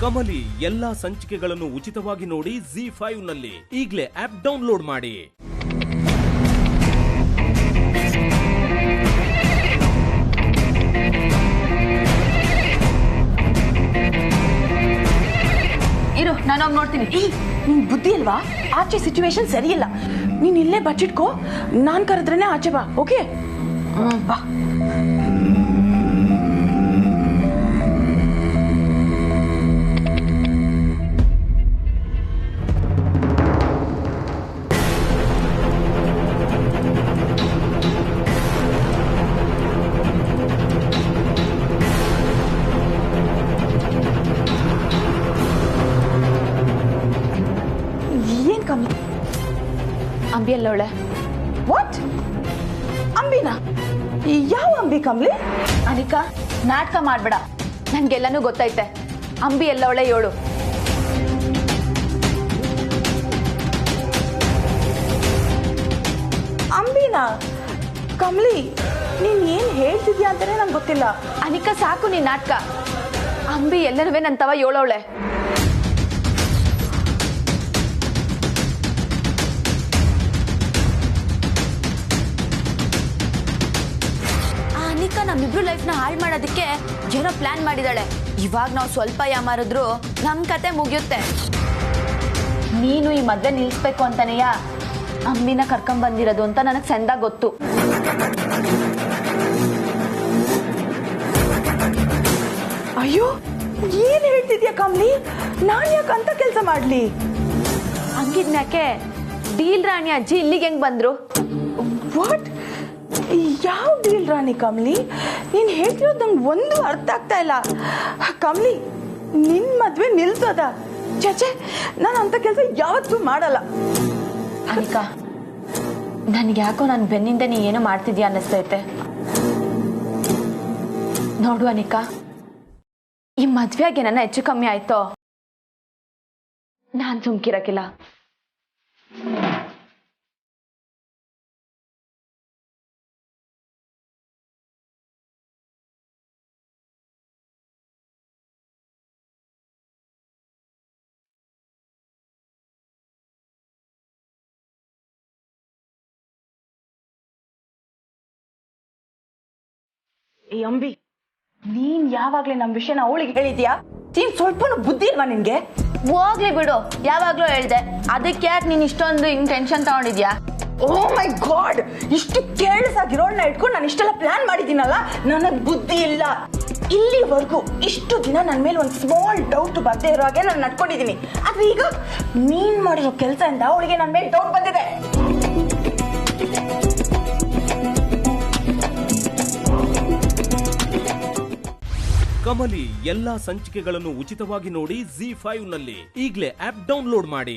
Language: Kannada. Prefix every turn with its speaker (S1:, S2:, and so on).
S1: ಕಮಲಿ ಎಲ್ಲಾ ಸಂಚಿಕೆಗಳನ್ನು ಉಚಿತವಾಗಿ ನೋಡಿ ZEE5 ನಲ್ಲಿ. ಈಗಲೇ ಆಪ್ ಡೌನ್ಲೋಡ್ ಮಾಡಿ.
S2: ಇರು, ನಾನು ನೋಡ್ತೀನಿ. ನಿನ್ ಬುದ್ಧಿ ಅಲ್ವಾ? ಆಚೆ ಸಿಚುವೇಶನ್ ಸರಿ ಇಲ್ಲ. ನೀನ್ ಇಲ್ಲೇ ಬಚ್ಚಿಟ್ಕೋ, ನಾನ್ ಕರೆದ್ರೇನೆ ಆಚೆ ಬಾ. ಓಕೆ ಬಾ. ಅಂಬಿ ಎಲ್ಲವಳೆ? ವಾಟ್? ಅಂಬಿನಾ? ಯಾವ ಅಂಬಿ ಕಮ್ಲಿ? ಅನಿಕಾ, ನಾಟಕ ಮಾಡ್ಬೇಡ. ನನ್ಗೆಲ್ಲನೂ ಗೊತ್ತೈತೆ. ಅಂಬಿ ಎಲ್ಲವಳೆ ಹೇಳು. ಅಂಬಿನಾ? ಕಮ್ಲಿ, ನೀನ್ ಏನ್ ಹೇಳ್ತಿದ್ಯಾ ಅಂತಾನೆ ನಂಗೆ ಗೊತ್ತಿಲ್ಲ. ಅನಿಕಾ, ಸಾಕು ನೀನ್ ನಾಟಕ. ಅಂಬಿ ಎಲ್ಲನೂ ನಂತವ ಹೇಳವಳೆ. ನಮ್ಮಿಬ್ರು ಲೈಫ್ ನ ಹಾಳು ಮಾಡೋದಕ್ಕೆ ಏನೋ ಪ್ಲಾನ್ ಮಾಡಿದಾಳೆ. ಇವಾಗ ನಾವು ಸ್ವಲ್ಪ ಯಾಮಾರಿದ್ರು ನಮ್ ಕತೆ ಮುಗಿಯುತ್ತೆ. ನೀನು ಈ ಮದ್ವೆ ನಿಲ್ಸ್ಬೇಕು ಅಂತಾನೆಯ ಅಂಬಿನ ಕರ್ಕೊಂಡ್ ಬಂದಿರೋದು ಅಂತ ನನಗ್ ಚಂದ ಗೊತ್ತು. ಅಯ್ಯೋ, ಏನ್ ಹೇಳ್ತಿದ್ಯಾ ಕಮ್ಲಿ? ನಾನ್ ಯಾಕಂತ ಕೆಲ್ಸ ಮಾಡ್ಲಿ? ಹಂಗಿದ್ಮ್ಯಾಕೆ ಡೀಲ್ ರಾಣಿ ಅಜ್ಜಿ ಇಲ್ಲಿಗೆ ಹೆಂಗ್ ಬಂದ್ರು? ವಾಟ್? ಯಾವ ಡೀಲ್ ರಾಣಿ ಕಮ್ಲಿ? ನೀನ್ ಹೇಳ್ತಿರೋದು ನಂಗೆ ಒಂದು ಅರ್ಥ ಆಗ್ತಾ ಇಲ್ಲ. ಕಮ್ಲಿ, ನಿನ್ ಮದ್ವೆ ನಿಲ್ಸೋದ? ಚಚೆ, ನಾನು ಅಂತ ಕೆಲಸ ಯಾವತ್ತೂ ಮಾಡಲ್ಲ. ಅನಿಕಾ, ನನ್ಗೆ ಯಾಕೋ ನನ್ನ ಬೆನ್ನಿಂದ ನೀ ಏನೋ ಮಾಡ್ತಿದ್ಯಾ ಅನ್ನಿಸ್ತೈತೆ. ನೋಡು ಅನಿಕಾ, ಈ ಮದ್ವೆಗೆ ನನ್ನ ಹೆಚ್ಚು ಕಮ್ಮಿ ಆಯ್ತೋ, ನಾನ್ ಸುಮ್ಕಿರಕ್ಕಿಲ್ಲ. ಏ ಅಂಬಿ, ನೀನ್ ಯಾವಾಗ್ಲೇ ನಮ್ ವಿಷಯನ ಅವಳಿಗೆ ಹೇಳಿದ್ಯಾ? ನೀನ್ ಸ್ವಲ್ಪನೂ ಬುದ್ಧಿ ಇಲ್ವಾ ನಿನ್ಗೆ? ಹೋಗ್ಲಿ ಬಿಡು, ಯಾವಾಗ್ಲೂ ಹೇಳ್ದೆ. ಅದಕ್ಕೆ ಯಾಕೆ ನೀನ್ ಇಷ್ಟೊಂದು ಹಿಂಗ್ ಟೆನ್ಷನ್ ತಗೊಂಡಿದ್ಯಾ? ಓ ಮೈ ಗಾಡ್, ಇಷ್ಟು ಕೇಳಿಸಾಗಿರೋಳ್ನ ಇಟ್ಕೊಂಡು ನಾನು ಇಷ್ಟೆಲ್ಲ ಪ್ಲಾನ್ ಮಾಡಿದ್ದೀನಲ್ಲ, ನನಗ್ ಬುದ್ಧಿ ಇಲ್ಲ. ಇಲ್ಲಿವರೆಗೂ ಇಷ್ಟು ದಿನ ನನ್ನ ಮೇಲೆ ಒಂದು ಸ್ಮಾಲ್ ಡೌಟ್ ಬರ್ದೇ ಇರೋ ಹಾಗೆ ನಾನು ನಡ್ಕೊಂಡಿದ್ದೀನಿ. ಆದ್ರೆ ಈಗ ನೀನ್ ಮಾಡಿರೋ ಕೆಲಸದಿಂದ ಅವಳಿಗೆ ನನ್ನ ಮೇಲೆ ಡೌಟ್ ಬಂದಿದೆ.
S1: ಕಮಲಿ ಎಲ್ಲಾ ಸಂಚಿಕೆಗಳನ್ನು ಉಚಿತವಾಗಿ ನೋಡಿ ZEE5 ನಲ್ಲಿ. ಈಗಲೇ ಆಪ್ ಡೌನ್ಲೋಡ್ ಮಾಡಿ.